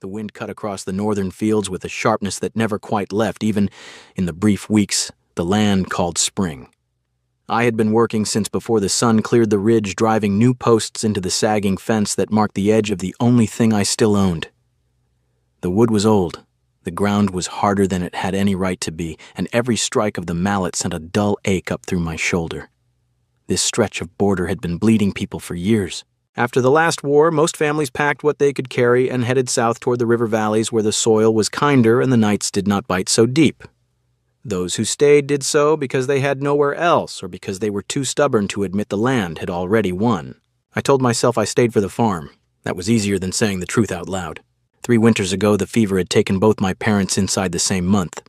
The wind cut across the northern fields with a sharpness that never quite left, even in the brief weeks the land called spring. I had been working since before the sun cleared the ridge, driving new posts into the sagging fence that marked the edge of the only thing I still owned. The wood was old. The ground was harder than it had any right to be, and every strike of the mallet sent a dull ache up through my shoulder. This stretch of border had been bleeding people for years. After the last war, most families packed what they could carry and headed south toward the river valleys where the soil was kinder and the nights did not bite so deep. Those who stayed did so because they had nowhere else or because they were too stubborn to admit the land had already won. I told myself I stayed for the farm. That was easier than saying the truth out loud. 3 winters ago, the fever had taken both my parents inside the same month.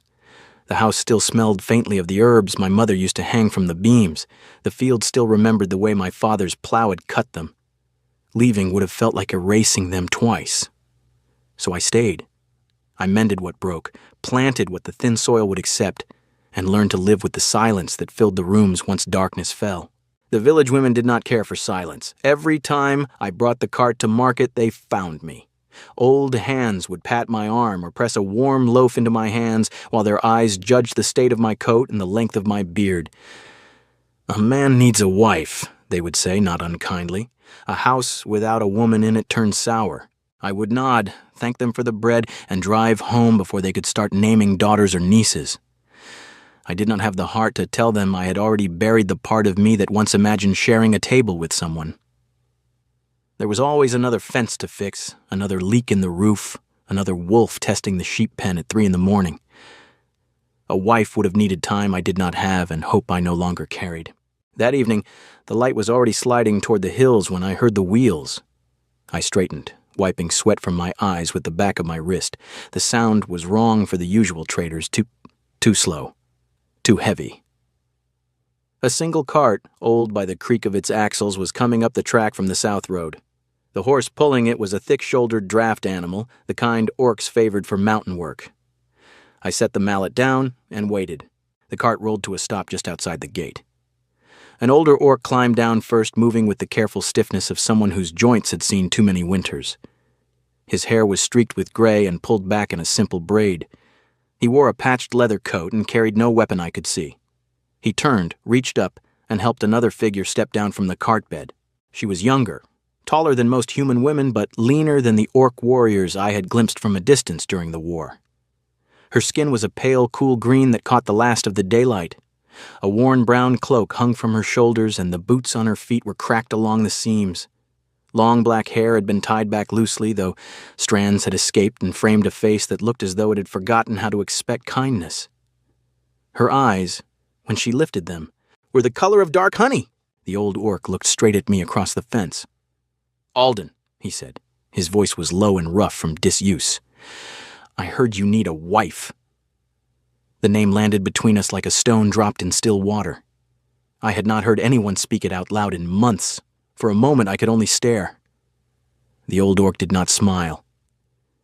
The house still smelled faintly of the herbs my mother used to hang from the beams. The field still remembered the way my father's plow had cut them. Leaving would have felt like erasing them twice. So I stayed. I mended what broke, planted what the thin soil would accept, and learned to live with the silence that filled the rooms once darkness fell. The village women did not care for silence. Every time I brought the cart to market, they found me. Old hands would pat my arm or press a warm loaf into my hands while their eyes judged the state of my coat and the length of my beard. "A man needs a wife," they would say, not unkindly. "A house without a woman in it turns sour." I would nod, thank them for the bread, and drive home before they could start naming daughters or nieces. I did not have the heart to tell them I had already buried the part of me that once imagined sharing a table with someone. There was always another fence to fix, another leak in the roof, another wolf testing the sheep pen at 3 a.m. A wife would have needed time I did not have and hope I no longer carried. That evening, the light was already sliding toward the hills when I heard the wheels. I straightened, wiping sweat from my eyes with the back of my wrist. The sound was wrong for the usual traders, too slow, too heavy. A single cart, old by the creak of its axles, was coming up the track from the south road. The horse pulling it was a thick-shouldered draft animal, the kind orcs favored for mountain work. I set the mallet down and waited. The cart rolled to a stop just outside the gate. An older orc climbed down first, moving with the careful stiffness of someone whose joints had seen too many winters. His hair was streaked with gray and pulled back in a simple braid. He wore a patched leather coat and carried no weapon I could see. He turned, reached up, and helped another figure step down from the cart bed. She was younger, taller than most human women, but leaner than the orc warriors I had glimpsed from a distance during the war. Her skin was a pale, cool green that caught the last of the daylight. A worn brown cloak hung from her shoulders, and the boots on her feet were cracked along the seams. Long black hair had been tied back loosely, though strands had escaped and framed a face that looked as though it had forgotten how to expect kindness. Her eyes, when she lifted them, were the color of dark honey. The old orc looked straight at me across the fence. "Alden," he said. His voice was low and rough from disuse. "I heard you need a wife." The name landed between us like a stone dropped in still water. I had not heard anyone speak it out loud in months. For a moment I could only stare. The old orc did not smile.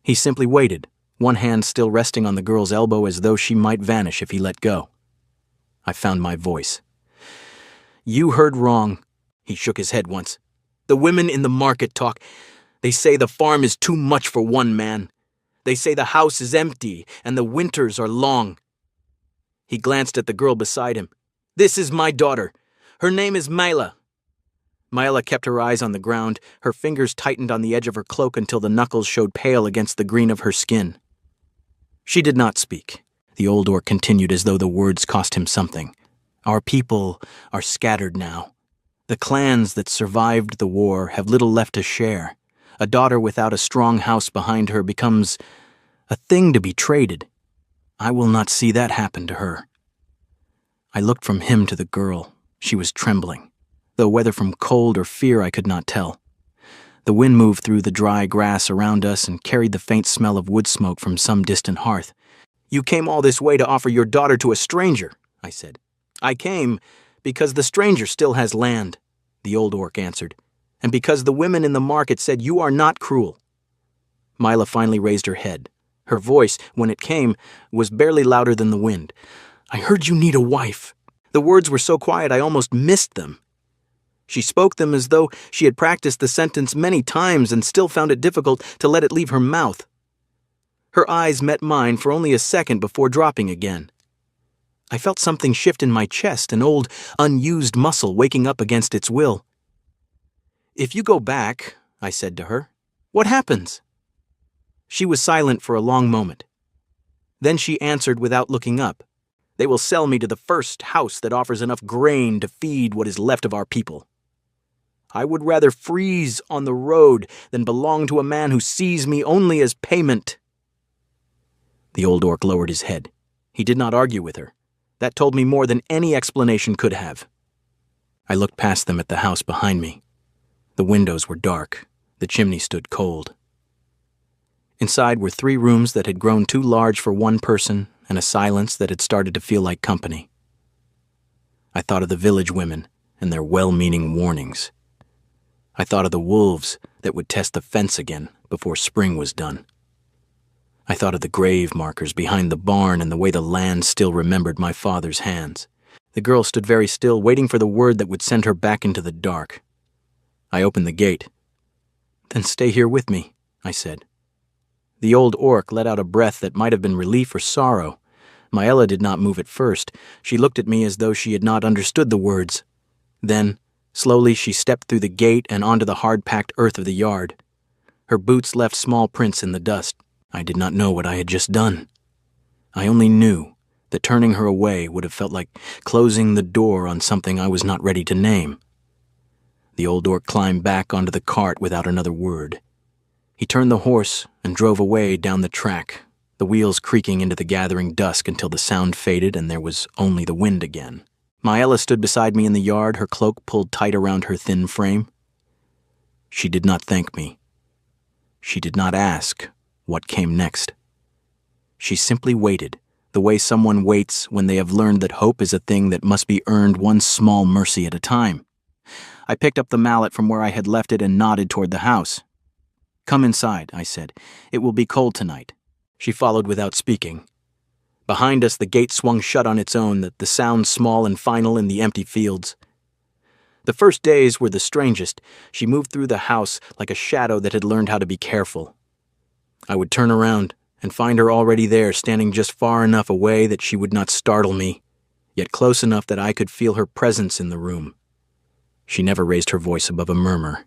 He simply waited, one hand still resting on the girl's elbow as though she might vanish if he let go. I found my voice. "You heard wrong," he shook his head once. "The women in the market talk. They say the farm is too much for one man. They say the house is empty and the winters are long." He glanced at the girl beside him. "This is my daughter. Her name is Myla." Myla kept her eyes on the ground. Her fingers tightened on the edge of her cloak until the knuckles showed pale against the green of her skin. She did not speak. The old orc continued as though the words cost him something. "Our people are scattered now. The clans that survived the war have little left to share. A daughter without a strong house behind her becomes a thing to be traded. I will not see that happen to her." I looked from him to the girl. She was trembling, though whether from cold or fear I could not tell. The wind moved through the dry grass around us and carried the faint smell of wood smoke from some distant hearth. "You came all this way to offer your daughter to a stranger," I said. "I came because the stranger still has land," the old orc answered, "and because the women in the market said you are not cruel." Myla finally raised her head. Her voice, when it came, was barely louder than the wind. "I heard you need a wife." The words were so quiet I almost missed them. She spoke them as though she had practiced the sentence many times and still found it difficult to let it leave her mouth. Her eyes met mine for only a second before dropping again. I felt something shift in my chest, an old, unused muscle waking up against its will. "If you go back," I said to her, "what happens?" She was silent for a long moment. Then she answered without looking up. "They will sell me to the first house that offers enough grain to feed what is left of our people. I would rather freeze on the road than belong to a man who sees me only as payment." The old orc lowered his head. He did not argue with her. That told me more than any explanation could have. I looked past them at the house behind me. The windows were dark. The chimney stood cold. Inside were 3 rooms that had grown too large for one person and a silence that had started to feel like company. I thought of the village women and their well-meaning warnings. I thought of the wolves that would test the fence again before spring was done. I thought of the grave markers behind the barn and the way the land still remembered my father's hands. The girl stood very still, waiting for the word that would send her back into the dark. I opened the gate. "Then stay here with me," I said. The old orc let out a breath that might have been relief or sorrow. Maella did not move at first. She looked at me as though she had not understood the words. Then, slowly, she stepped through the gate and onto the hard-packed earth of the yard. Her boots left small prints in the dust. I did not know what I had just done. I only knew that turning her away would have felt like closing the door on something I was not ready to name. The old orc climbed back onto the cart without another word. He turned the horse and drove away down the track, the wheels creaking into the gathering dusk until the sound faded and there was only the wind again. Maella stood beside me in the yard, her cloak pulled tight around her thin frame. She did not thank me. She did not ask what came next. She simply waited, the way someone waits when they have learned that hope is a thing that must be earned one small mercy at a time. I picked up the mallet from where I had left it and nodded toward the house. "Come inside," I said. "It will be cold tonight." She followed without speaking. Behind us, the gate swung shut on its own, the sound small and final in the empty fields. The first days were the strangest. She moved through the house like a shadow that had learned how to be careful. I would turn around and find her already there, standing just far enough away that she would not startle me, yet close enough that I could feel her presence in the room. She never raised her voice above a murmur.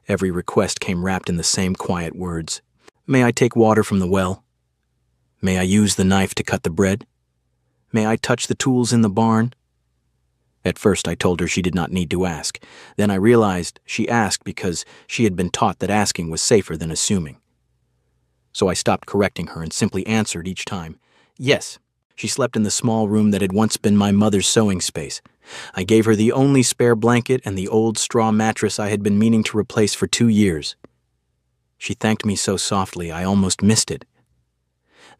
Every request came wrapped in the same quiet words. "May I take water from the well? May I use the knife to cut the bread? May I touch the tools in the barn?" At first I told her she did not need to ask. Then I realized she asked because she had been taught that asking was safer than assuming. So I stopped correcting her and simply answered each time, "Yes." She slept in the small room that had once been my mother's sewing space. I gave her the only spare blanket and the old straw mattress I had been meaning to replace for 2 years. She thanked me so softly I almost missed it.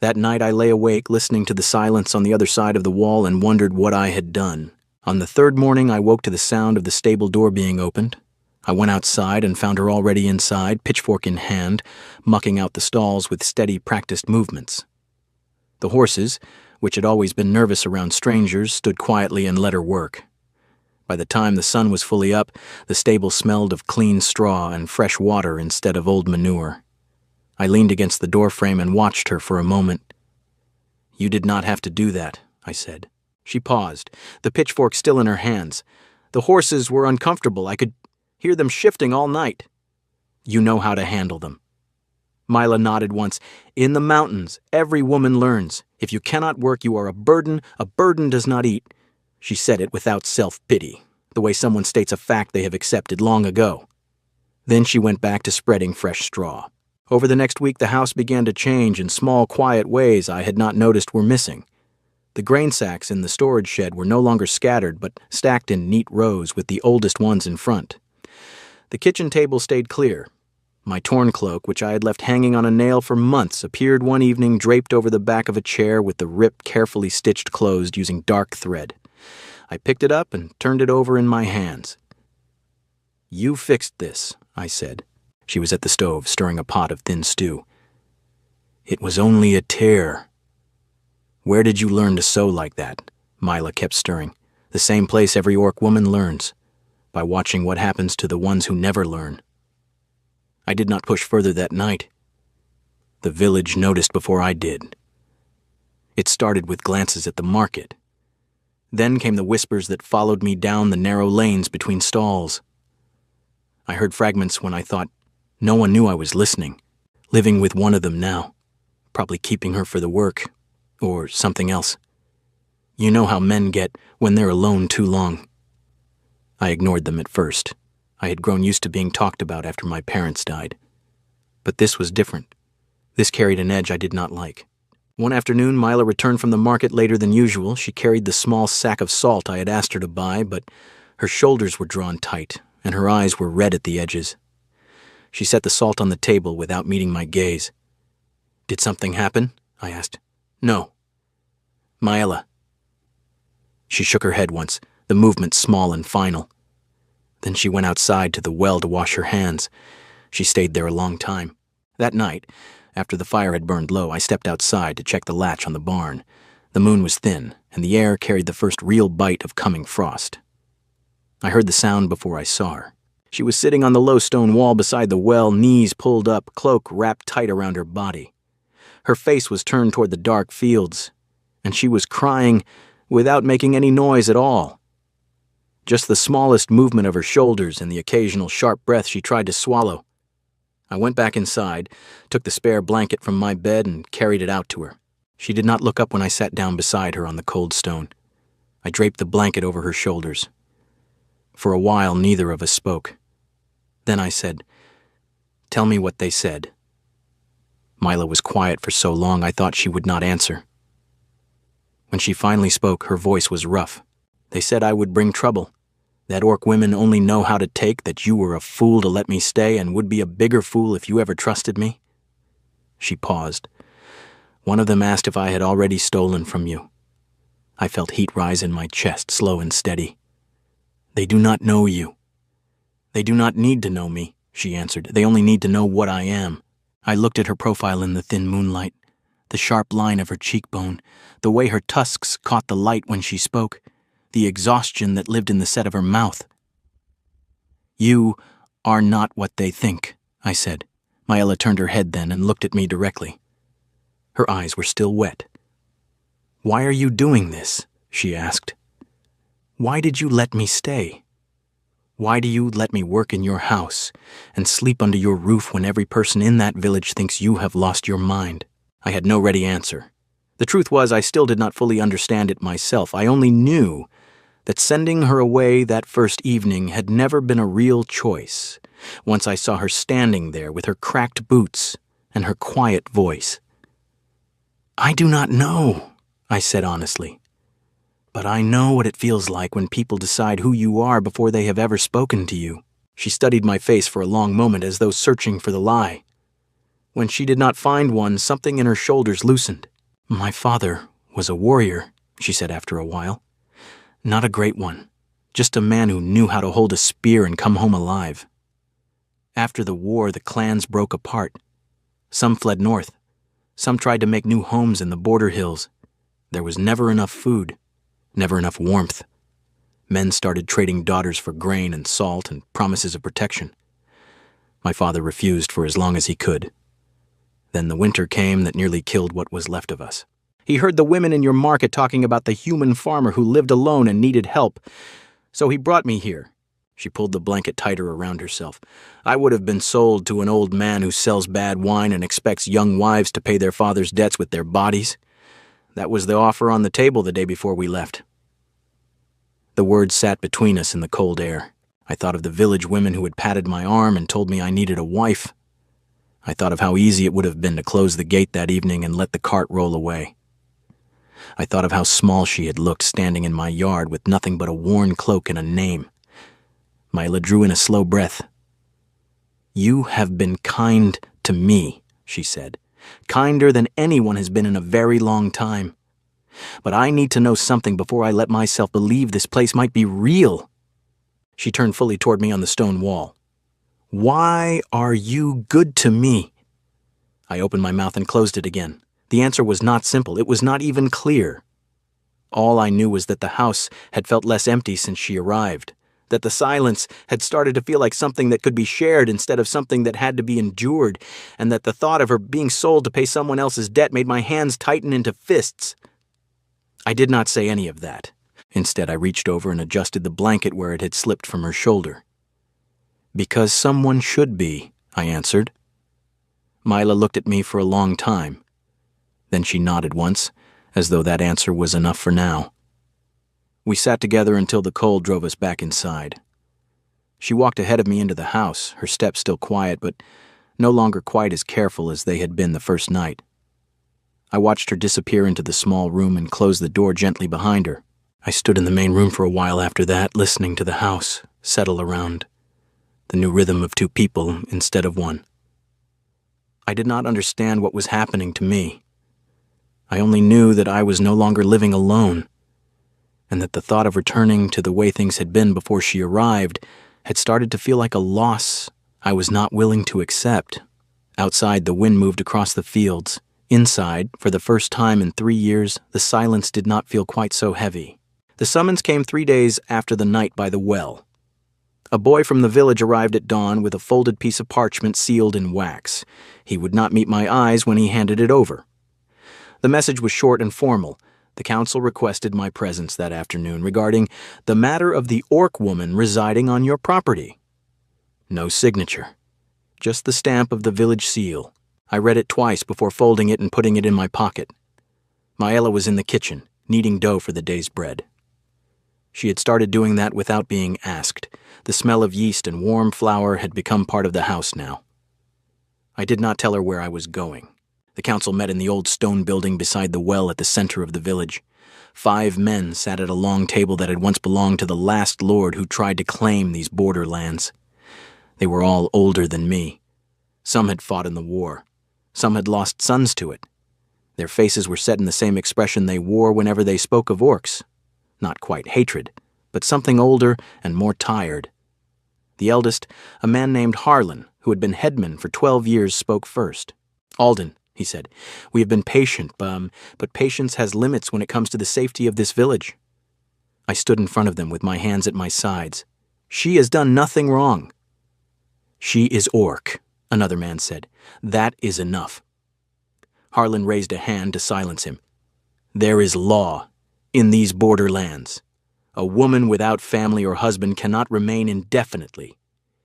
That night I lay awake listening to the silence on the other side of the wall and wondered what I had done. On the 3rd morning I woke to the sound of the stable door being opened. I went outside and found her already inside, pitchfork in hand, mucking out the stalls with steady, practiced movements. The horses, which had always been nervous around strangers, stood quietly and let her work. By the time the sun was fully up, the stable smelled of clean straw and fresh water instead of old manure. I leaned against the doorframe and watched her for a moment. "You did not have to do that," I said. She paused, the pitchfork still in her hands. "The horses were uncomfortable. I could hear them shifting all night." "You know how to handle them." Maella nodded once. "In the mountains, every woman learns. If you cannot work, you are a burden. A burden does not eat." She said it without self-pity, the way someone states a fact they have accepted long ago. Then she went back to spreading fresh straw. Over the next week, the house began to change in small, quiet ways I had not noticed were missing. The grain sacks in the storage shed were no longer scattered, but stacked in neat rows with the oldest ones in front. The kitchen table stayed clear. My torn cloak, which I had left hanging on a nail for months, appeared one evening draped over the back of a chair with the rip carefully stitched closed using dark thread. I picked it up and turned it over in my hands. "You fixed this," I said. She was at the stove, stirring a pot of thin stew. "It was only a tear." "Where did you learn to sew like that?" Maella kept stirring. "The same place every orc woman learns, by watching what happens to the ones who never learn." I did not push further that night. The village noticed before I did. It started with glances at the market. Then came the whispers that followed me down the narrow lanes between stalls. I heard fragments when I thought no one knew I was listening, living with one of them now, probably keeping her for the work, or something else. You know how men get when they're alone too long. I ignored them at first. I had grown used to being talked about after my parents died. But this was different. This carried an edge I did not like. One afternoon, Mila returned from the market later than usual. She carried the small sack of salt I had asked her to buy, but her shoulders were drawn tight, and her eyes were red at the edges. She set the salt on the table without meeting my gaze. "Did something happen?" I asked. "No." "Mila." She shook her head once, the movement small and final. Then she went outside to the well to wash her hands. She stayed there a long time. That night, after the fire had burned low, I stepped outside to check the latch on the barn. The moon was thin, and the air carried the first real bite of coming frost. I heard the sound before I saw her. She was sitting on the low stone wall beside the well, knees pulled up, cloak wrapped tight around her body. Her face was turned toward the dark fields, and she was crying without making any noise at all. Just the smallest movement of her shoulders and the occasional sharp breath she tried to swallow. I went back inside, took the spare blanket from my bed and carried it out to her. She did not look up when I sat down beside her on the cold stone. I draped the blanket over her shoulders. For a while, neither of us spoke. Then I said, "Tell me what they said." Mila was quiet for so long I thought she would not answer. When she finally spoke, her voice was rough. "They said I would bring trouble. That orc women only know how to take, that you were a fool to let me stay and would be a bigger fool if you ever trusted me." She paused. "One of them asked if I had already stolen from you." I felt heat rise in my chest, slow and steady. "They do not know you." "They do not need to know me," she answered. "They only need to know what I am." I looked at her profile in the thin moonlight, the sharp line of her cheekbone, the way her tusks caught the light when she spoke, the exhaustion that lived in the set of her mouth. "You are not what they think," I said. Mila turned her head then and looked at me directly. Her eyes were still wet. "Why are you doing this?" she asked. "Why did you let me stay? Why do you let me work in your house and sleep under your roof when every person in that village thinks you have lost your mind?" I had no ready answer. The truth was, I still did not fully understand it myself. I only knew that sending her away that first evening had never been a real choice, once I saw her standing there with her cracked boots and her quiet voice. "I do not know," I said honestly. "But I know what it feels like when people decide who you are before they have ever spoken to you." She studied my face for a long moment as though searching for the lie. When she did not find one, something in her shoulders loosened. "My father was a warrior," she said after a while. "Not a great one, just a man who knew how to hold a spear and come home alive. After the war, the clans broke apart. Some fled north. Some tried to make new homes in the border hills. There was never enough food, never enough warmth. Men started trading daughters for grain and salt and promises of protection. My father refused for as long as he could. Then the winter came that nearly killed what was left of us. He heard the women in your market talking about the human farmer who lived alone and needed help. So he brought me here." She pulled the blanket tighter around herself. "I would have been sold to an old man who sells bad wine and expects young wives to pay their father's debts with their bodies. That was the offer on the table the day before we left." The words sat between us in the cold air. I thought of the village women who had patted my arm and told me I needed a wife. I thought of how easy it would have been to close the gate that evening and let the cart roll away. I thought of how small she had looked standing in my yard with nothing but a worn cloak and a name. Mila drew in a slow breath. "You have been kind to me," she said. "Kinder than anyone has been in a very long time. But I need to know something before I let myself believe this place might be real." She turned fully toward me on the stone wall. "Why are you good to me?" I opened my mouth and closed it again. The answer was not simple. It was not even clear. All I knew was that the house had felt less empty since she arrived. that the silence had started to feel like something that could be shared instead of something that had to be endured, and that the thought of her being sold to pay someone else's debt made my hands tighten into fists. I did not say any of that. Instead, I reached over and adjusted the blanket where it had slipped from her shoulder. "Because someone should be," I answered. Mila looked at me for a long time. Then she nodded once, as though that answer was enough for now. We sat together until the cold drove us back inside. She walked ahead of me into the house, her steps still quiet, but no longer quite as careful as they had been the first night. I watched her disappear into the small room and close the door gently behind her. I stood in the main room for a while after that, listening to the house settle around, the new rhythm of two people instead of one. I did not understand what was happening to me. I only knew that I was no longer living alone, and that the thought of returning to the way things had been before she arrived had started to feel like a loss I was not willing to accept. Outside, the wind moved across the fields. Inside, for the first time in 3 years, the silence did not feel quite so heavy. The summons came 3 days after the night by the well. A boy from the village arrived at dawn with a folded piece of parchment sealed in wax. He would not meet my eyes when he handed it over. The message was short and formal. The council requested my presence that afternoon regarding the matter of the orc woman residing on your property. No signature, just the stamp of the village seal. I read it twice before folding it and putting it in my pocket. Maela was in the kitchen, kneading dough for the day's bread. She had started doing that without being asked. The smell of yeast and warm flour had become part of the house now. I did not tell her where I was going. The council met in the old stone building beside the well at the center of the village. 5 men sat at a long table that had once belonged to the last lord who tried to claim these borderlands. They were all older than me. Some had fought in the war. Some had lost sons to it. Their faces were set in the same expression they wore whenever they spoke of orcs. Not quite hatred, but something older and more tired. The eldest, a man named Harlan, who had been headman for 12 years, spoke first. "Alden," he said, "we have been patient, but patience has limits when it comes to the safety of this village." I stood in front of them with my hands at my sides. "She has done nothing wrong." "She is orc," another man said. "That is enough." Harlan raised a hand to silence him. "There is law in these borderlands. A woman without family or husband cannot remain indefinitely.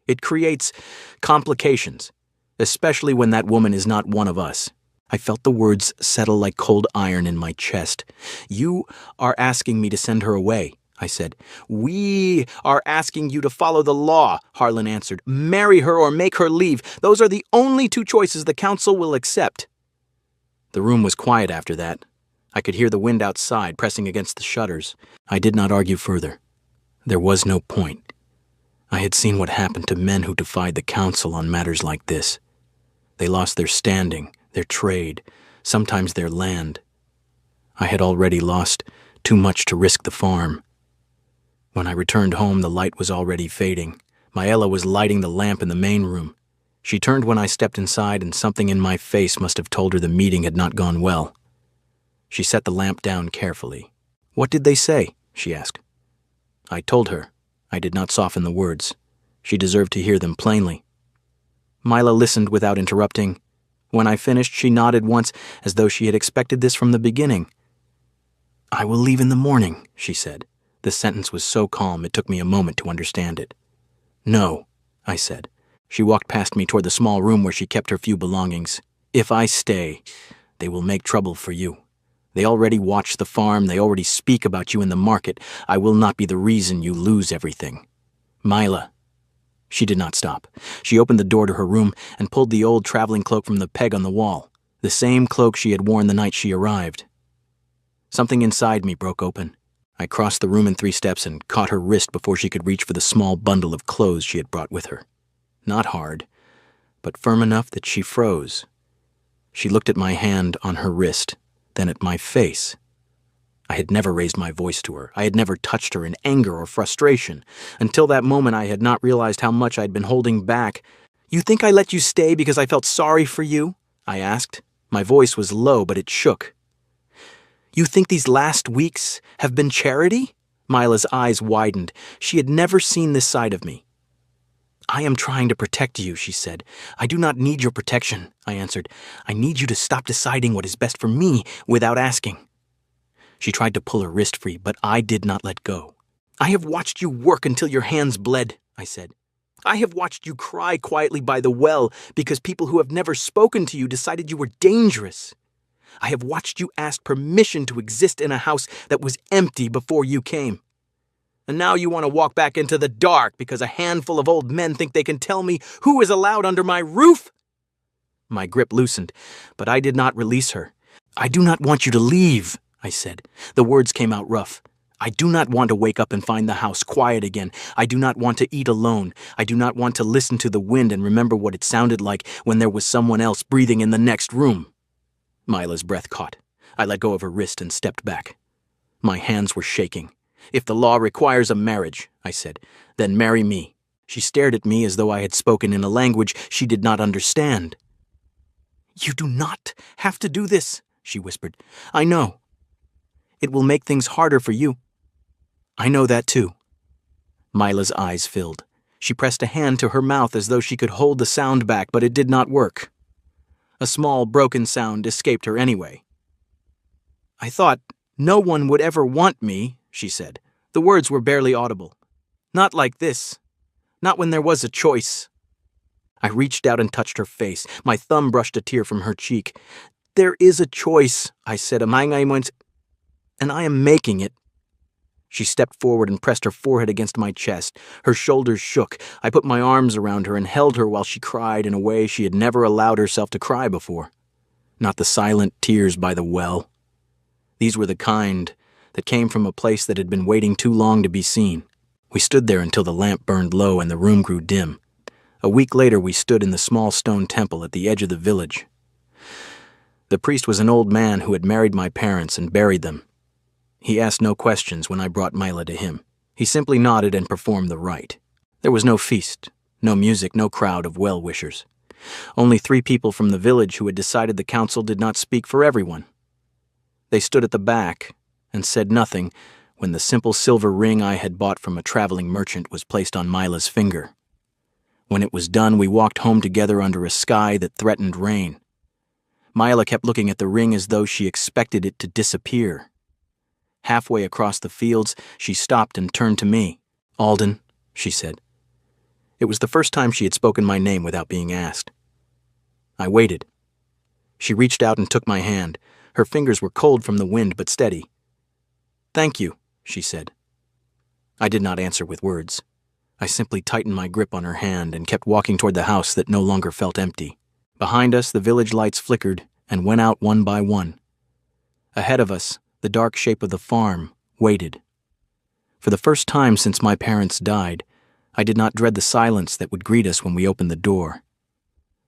It creates complications, especially when that woman is not one of us." I felt the words settle like cold iron in my chest. "You are asking me to send her away," I said. "We are asking you to follow the law," Harlan answered. "Marry her or make her leave. Those are the only 2 choices the council will accept." The room was quiet after that. I could hear the wind outside pressing against the shutters. I did not argue further. There was no point. I had seen what happened to men who defied the council on matters like this. They lost their standing, their trade, sometimes their land. I had already lost too much to risk the farm. When I returned home, the light was already fading. Maela was lighting the lamp in the main room. She turned when I stepped inside, and something in my face must have told her the meeting had not gone well. She set the lamp down carefully. "What did they say?" she asked. I told her. I did not soften the words. She deserved to hear them plainly. Mila listened without interrupting. When I finished, she nodded once, as though she had expected this from the beginning. "I will leave in the morning," she said. The sentence was so calm it took me a moment to understand it. "No," I said. She walked past me toward the small room where she kept her few belongings. "If I stay, they will make trouble for you. They already watch the farm, they already speak about you in the market. I will not be the reason you lose everything. Mila." She did not stop. She opened the door to her room and pulled the old traveling cloak from the peg on the wall, the same cloak she had worn the night she arrived. Something inside me broke open. I crossed the room in 3 steps and caught her wrist before she could reach for the small bundle of clothes she had brought with her. Not hard, but firm enough that she froze. She looked at my hand on her wrist, then at my face. I had never raised my voice to her. I had never touched her in anger or frustration. Until that moment, I had not realized how much I had been holding back. "You think I let you stay because I felt sorry for you?" I asked. My voice was low, but it shook. "You think these last weeks have been charity?" Myla's eyes widened. She had never seen this side of me. "I am trying to protect you," she said. "I do not need your protection," I answered. "I need you to stop deciding what is best for me without asking." She tried to pull her wrist free, but I did not let go. "I have watched you work until your hands bled," I said. "I have watched you cry quietly by the well because people who have never spoken to you decided you were dangerous. I have watched you ask permission to exist in a house that was empty before you came. And now you want to walk back into the dark because a handful of old men think they can tell me who is allowed under my roof?" My grip loosened, but I did not release her. "I do not want you to leave," I said. The words came out rough. "I do not want to wake up and find the house quiet again. I do not want to eat alone. I do not want to listen to the wind and remember what it sounded like when there was someone else breathing in the next room." Myla's breath caught. I let go of her wrist and stepped back. My hands were shaking. "If the law requires a marriage," I said, "then marry me." She stared at me as though I had spoken in a language she did not understand. "You do not have to do this," she whispered. "I know. It will make things harder for you." "I know that too." Myla's eyes filled. She pressed a hand to her mouth as though she could hold the sound back, but it did not work. A small, broken sound escaped her anyway. "I thought no one would ever want me," she said. The words were barely audible. "Not like this. Not when there was a choice." I reached out and touched her face. My thumb brushed a tear from her cheek. "There is a choice," I said, "and I am making it." She stepped forward and pressed her forehead against my chest. Her shoulders shook. I put my arms around her and held her while she cried in a way she had never allowed herself to cry before. Not the silent tears by the well. These were the kind that came from a place that had been waiting too long to be seen. We stood there until the lamp burned low and the room grew dim. A week later, we stood in the small stone temple at the edge of the village. The priest was an old man who had married my parents and buried them. He asked no questions when I brought Myla to him. He simply nodded and performed the rite. There was no feast, no music, no crowd of well-wishers. Only 3 people from the village who had decided the council did not speak for everyone. They stood at the back and said nothing when the simple silver ring I had bought from a traveling merchant was placed on Myla's finger. When it was done, we walked home together under a sky that threatened rain. Myla kept looking at the ring as though she expected it to disappear. Halfway across the fields, she stopped and turned to me. "Alden," she said. It was the first time she had spoken my name without being asked. I waited. She reached out and took my hand. Her fingers were cold from the wind, but steady. "Thank you," she said. I did not answer with words. I simply tightened my grip on her hand and kept walking toward the house that no longer felt empty. Behind us, the village lights flickered and went out one by one. Ahead of us, the dark shape of the farm waited. For the first time since my parents died, I did not dread the silence that would greet us when we opened the door.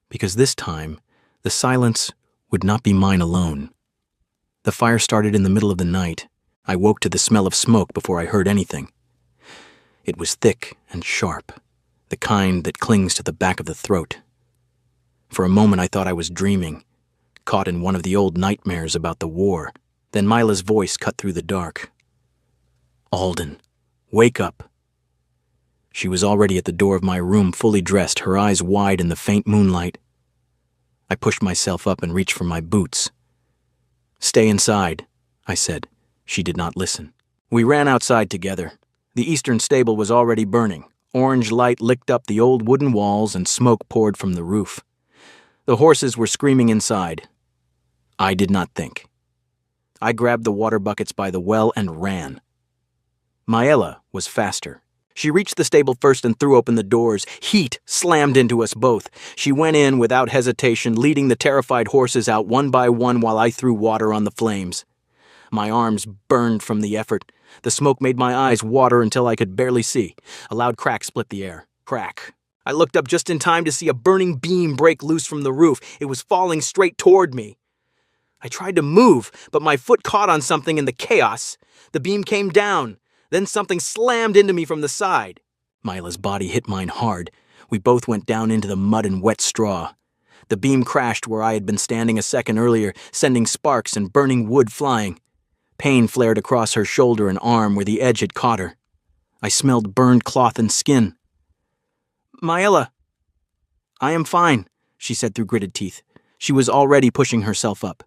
Because this time, the silence would not be mine alone. The fire started in the middle of the night. I woke to the smell of smoke before I heard anything. It was thick and sharp, the kind that clings to the back of the throat. For a moment I thought I was dreaming, caught in one of the old nightmares about the war. Then Myla's voice cut through the dark. "Alden, wake up." She was already at the door of my room, fully dressed, her eyes wide in the faint moonlight. I pushed myself up and reached for my boots. "Stay inside," I said. She did not listen. We ran outside together. The eastern stable was already burning. Orange light licked up the old wooden walls and smoke poured from the roof. The horses were screaming inside. I did not think. I grabbed the water buckets by the well and ran. Myla was faster. She reached the stable first and threw open the doors. Heat slammed into us both. She went in without hesitation, leading the terrified horses out one by one while I threw water on the flames. My arms burned from the effort. The smoke made my eyes water until I could barely see. A loud crack split the air. Crack. I looked up just in time to see a burning beam break loose from the roof. It was falling straight toward me. I tried to move, but my foot caught on something in the chaos. The beam came down. Then something slammed into me from the side. Myla's body hit mine hard. We both went down into the mud and wet straw. The beam crashed where I had been standing a second earlier, sending sparks and burning wood flying. Pain flared across her shoulder and arm where the edge had caught her. I smelled burned cloth and skin. "Maela." "I am fine," she said through gritted teeth. She was already pushing herself up.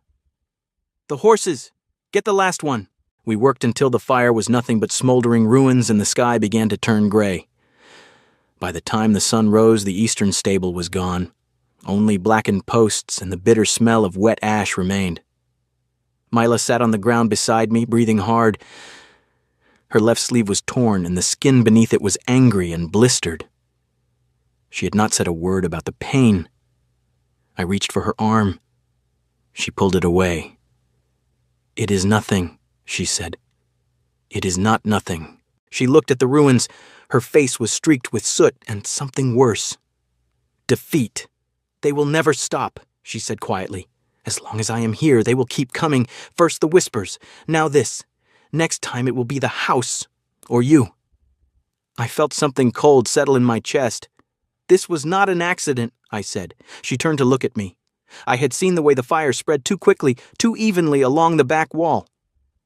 "The horses! Get the last one." We worked until the fire was nothing but smoldering ruins and the sky began to turn gray. By the time the sun rose, the eastern stable was gone. Only blackened posts and the bitter smell of wet ash remained. Maela sat on the ground beside me, breathing hard. Her left sleeve was torn, and the skin beneath it was angry and blistered. She had not said a word about the pain. I reached for her arm. She pulled it away. "It is nothing," she said. "It is not nothing." She looked at the ruins. Her face was streaked with soot and something worse. "Defeat. They will never stop," she said quietly. "As long as I am here, they will keep coming. First the whispers, now this. Next time it will be the house, or you." I felt something cold settle in my chest. "This was not an accident," I said. She turned to look at me. I had seen the way the fire spread too quickly, too evenly along the back wall.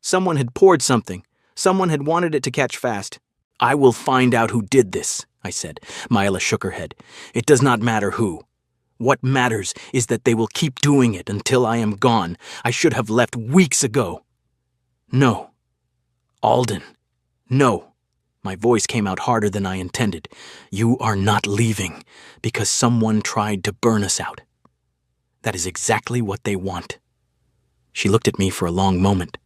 Someone had poured something. Someone had wanted it to catch fast. "I will find out who did this," I said. Maela shook her head. "It does not matter who. What matters is that they will keep doing it until I am gone. I should have left weeks ago." "No. Alden. No." My voice came out harder than I intended. "You are not leaving because someone tried to burn us out. That is exactly what they want." She looked at me for a long moment.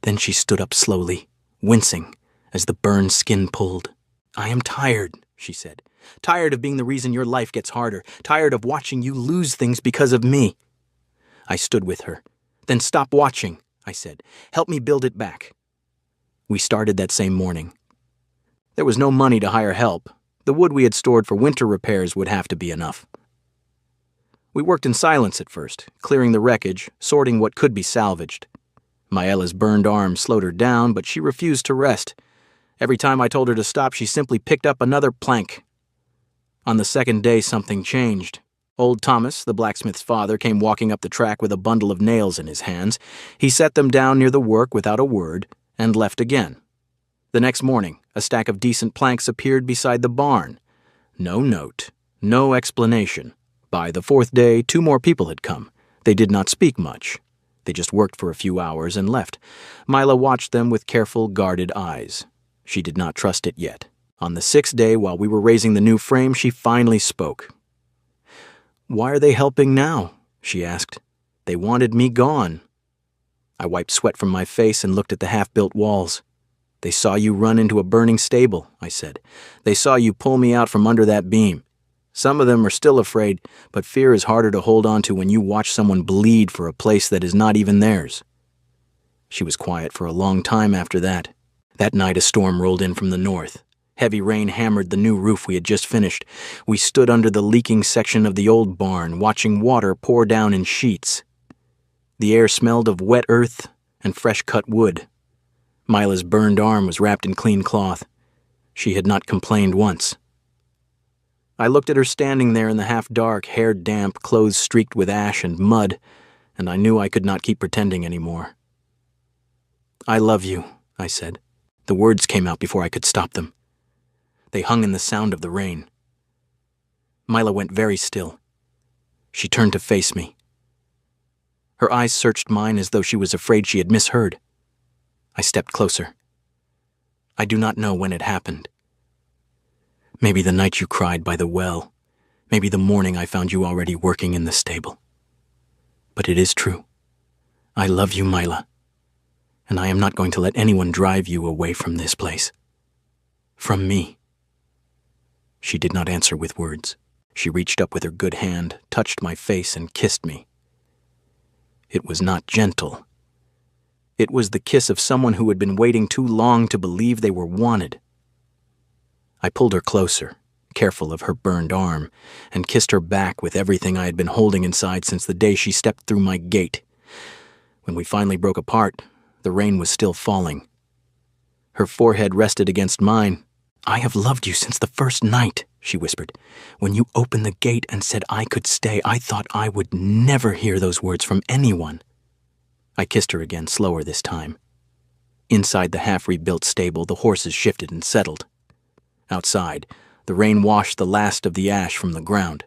Then she stood up slowly, wincing as the burned skin pulled. "I am tired," she said. "Tired of being the reason your life gets harder. Tired of watching you lose things because of me." I stood with her. "Then stop watching," I said. "Help me build it back." We started that same morning. There was no money to hire help. The wood we had stored for winter repairs would have to be enough. We worked in silence at first, clearing the wreckage, sorting what could be salvaged. Maela's burned arm slowed her down, but she refused to rest. Every time I told her to stop, she simply picked up another plank. On the second day, something changed. Old Thomas, the blacksmith's father, came walking up the track with a bundle of nails in his hands. He set them down near the work without a word, and left again. The next morning, a stack of decent planks appeared beside the barn. No note, no explanation. By the fourth day, 2 more people had come. They did not speak much. They just worked for a few hours and left. Maela watched them with careful, guarded eyes. She did not trust it yet. On the 6th day, while we were raising the new frame, she finally spoke. "Why are they helping now?" she asked. "They wanted me gone." I wiped sweat from my face and looked at the half-built walls. "They saw you run into a burning stable," I said. "They saw you pull me out from under that beam. Some of them are still afraid, but fear is harder to hold on to when you watch someone bleed for a place that is not even theirs." She was quiet for a long time after that. That night a storm rolled in from the north. Heavy rain hammered the new roof we had just finished. We stood under the leaking section of the old barn, watching water pour down in sheets. The air smelled of wet earth and fresh-cut wood. Maela's burned arm was wrapped in clean cloth. She had not complained once. I looked at her standing there in the half-dark, hair damp, clothes streaked with ash and mud, and I knew I could not keep pretending anymore. "I love you," I said. The words came out before I could stop them. They hung in the sound of the rain. Maela went very still. She turned to face me. Her eyes searched mine as though she was afraid she had misheard. I stepped closer. "I do not know when it happened. Maybe the night you cried by the well. Maybe the morning I found you already working in the stable. But it is true. I love you, Maela. And I am not going to let anyone drive you away from this place. From me." She did not answer with words. She reached up with her good hand, touched my face, and kissed me. It was not gentle. It was the kiss of someone who had been waiting too long to believe they were wanted. I pulled her closer, careful of her burned arm, and kissed her back with everything I had been holding inside since the day she stepped through my gate. When we finally broke apart, the rain was still falling. Her forehead rested against mine. "I have loved you since the first night," she whispered. "When you opened the gate and said I could stay, I thought I would never hear those words from anyone." I kissed her again, slower this time. Inside the half-rebuilt stable, the horses shifted and settled. Outside, the rain washed the last of the ash from the ground.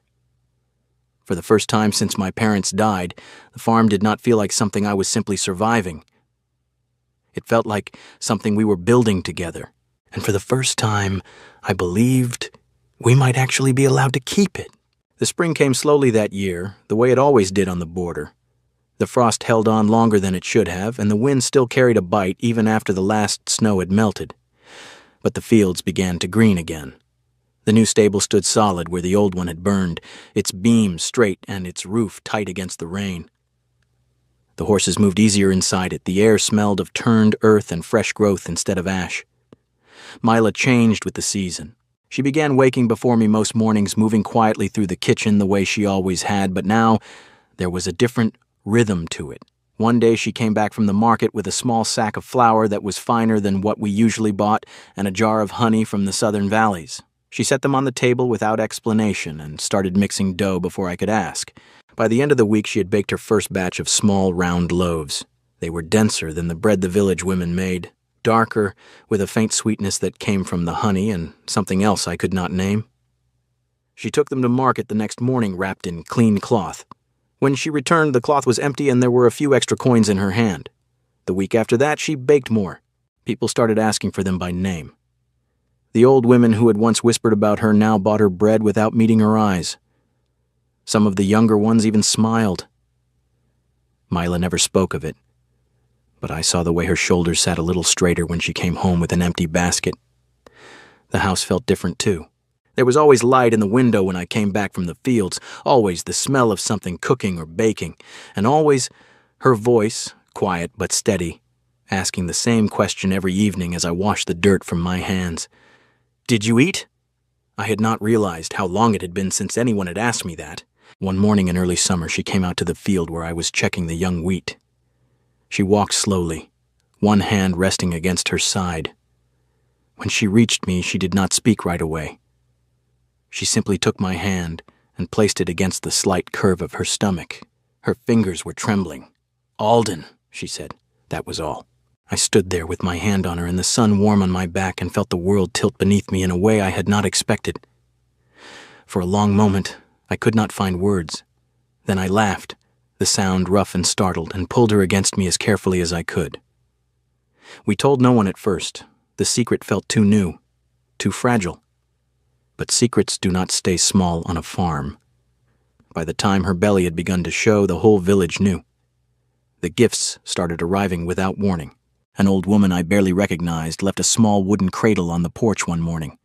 For the first time since my parents died, the farm did not feel like something I was simply surviving. It felt like something we were building together, and for the first time, I believed we might actually be allowed to keep it. The spring came slowly that year, the way it always did on the border. The frost held on longer than it should have, and the wind still carried a bite even after the last snow had melted. But the fields began to green again. The new stable stood solid where the old one had burned, its beams straight and its roof tight against the rain. The horses moved easier inside it. The air smelled of turned earth and fresh growth instead of ash. Mila changed with the season. She began waking before me most mornings, moving quietly through the kitchen the way she always had, but now there was a different rhythm to it. One day she came back from the market with a small sack of flour that was finer than what we usually bought and a jar of honey from the southern valleys. She set them on the table without explanation and started mixing dough before I could ask. By the end of the week she had baked her first batch of small, round loaves. They were denser than the bread the village women made, darker, with a faint sweetness that came from the honey and something else I could not name. She took them to market the next morning wrapped in clean cloth. When she returned, the cloth was empty and there were a few extra coins in her hand. The week after that, she baked more. People started asking for them by name. The old women who had once whispered about her now bought her bread without meeting her eyes. Some of the younger ones even smiled. Mila never spoke of it, but I saw the way her shoulders sat a little straighter when she came home with an empty basket. The house felt different, too. There was always light in the window when I came back from the fields, always the smell of something cooking or baking, and always her voice, quiet but steady, asking the same question every evening as I washed the dirt from my hands. "Did you eat?" I had not realized how long it had been since anyone had asked me that. One morning in early summer, she came out to the field where I was checking the young wheat. She walked slowly, one hand resting against her side. When she reached me, she did not speak right away. She simply took my hand and placed it against the slight curve of her stomach. Her fingers were trembling. "Alden," she said. That was all. I stood there with my hand on her and the sun warm on my back and felt the world tilt beneath me in a way I had not expected. For a long moment, I could not find words. Then I laughed, the sound rough and startled, and pulled her against me as carefully as I could. We told no one at first. The secret felt too new, too fragile. But secrets do not stay small on a farm. By the time her belly had begun to show, the whole village knew. The gifts started arriving without warning. An old woman I barely recognized left a small wooden cradle on the porch one morning.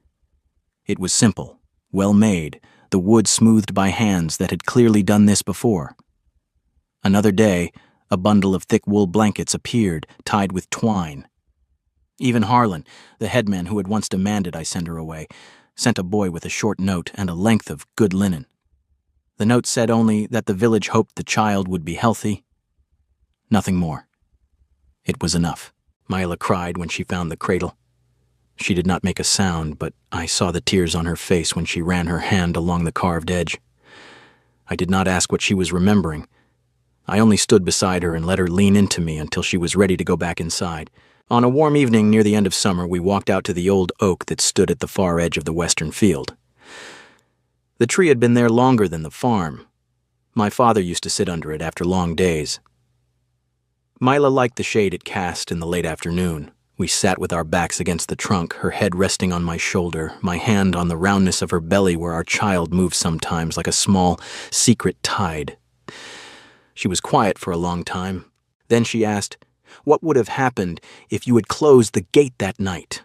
It was simple, well made, the wood smoothed by hands that had clearly done this before. Another day, a bundle of thick wool blankets appeared, tied with twine. Even Harlan, the headman who had once demanded I send her away, sent a boy with a short note and a length of good linen. The note said only that the village hoped the child would be healthy. Nothing more. It was enough. Mila cried when she found the cradle. She did not make a sound, but I saw the tears on her face when she ran her hand along the carved edge. I did not ask what she was remembering. I only stood beside her and let her lean into me until she was ready to go back inside. On a warm evening near the end of summer, we walked out to the old oak that stood at the far edge of the western field. The tree had been there longer than the farm. My father used to sit under it after long days. Mila liked the shade it cast in the late afternoon. We sat with our backs against the trunk, her head resting on my shoulder, my hand on the roundness of her belly where our child moved sometimes like a small, secret tide. She was quiet for a long time. Then she asked, "What would have happened if you had closed the gate that night?"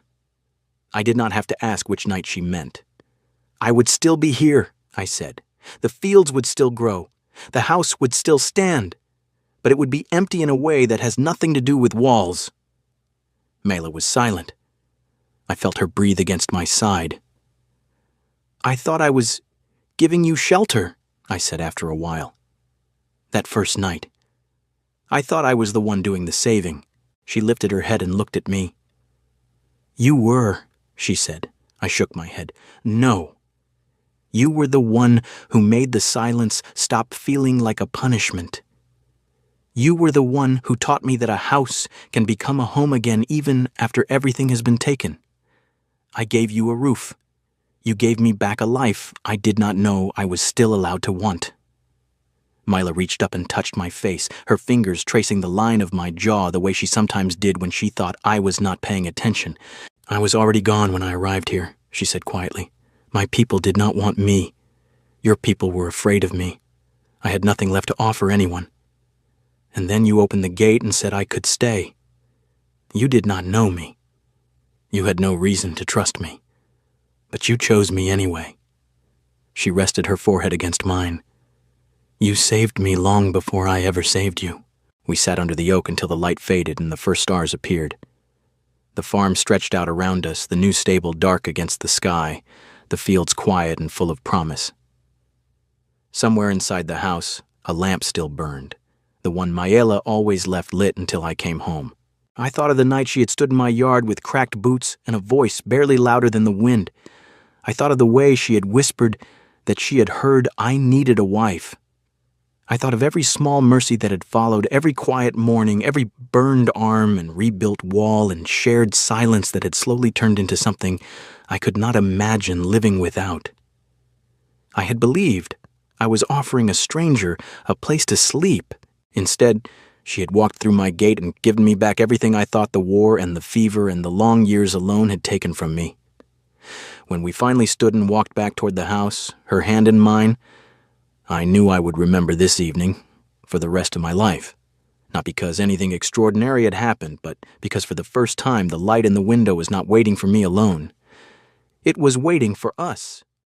I did not have to ask which night she meant. "I would still be here," I said. "The fields would still grow. The house would still stand. But it would be empty in a way that has nothing to do with walls." Mila was silent. I felt her breathe against my side. "I thought I was giving you shelter," I said after a while. "That first night. I thought I was the one doing the saving." She lifted her head and looked at me. "You were," she said. I shook my head. "No. You were the one who made the silence stop feeling like a punishment. You were the one who taught me that a house can become a home again even after everything has been taken. I gave you a roof. You gave me back a life I did not know I was still allowed to want. Mila reached up and touched my face, her fingers tracing the line of my jaw the way she sometimes did when she thought I was not paying attention. I was already gone when I arrived here, she said quietly. My people did not want me. Your people were afraid of me. I had nothing left to offer anyone. And then you opened the gate and said I could stay. You did not know me. You had no reason to trust me. But you chose me anyway. She rested her forehead against mine. You saved me long before I ever saved you. We sat under the oak until the light faded and the first stars appeared. The farm stretched out around us, the new stable dark against the sky, the fields quiet and full of promise. Somewhere inside the house, a lamp still burned, the one Mayela always left lit until I came home. I thought of the night she had stood in my yard with cracked boots and a voice barely louder than the wind. I thought of the way she had whispered that she had heard I needed a wife. I thought of every small mercy that had followed, every quiet morning, every burned arm and rebuilt wall and shared silence that had slowly turned into something I could not imagine living without. I had believed I was offering a stranger a place to sleep. Instead, she had walked through my gate and given me back everything I thought the war and the fever and the long years alone had taken from me. When we finally stood and walked back toward the house, her hand in mine, I knew I would remember this evening for the rest of my life. Not because anything extraordinary had happened, but because for the first time the light in the window was not waiting for me alone. It was waiting for us.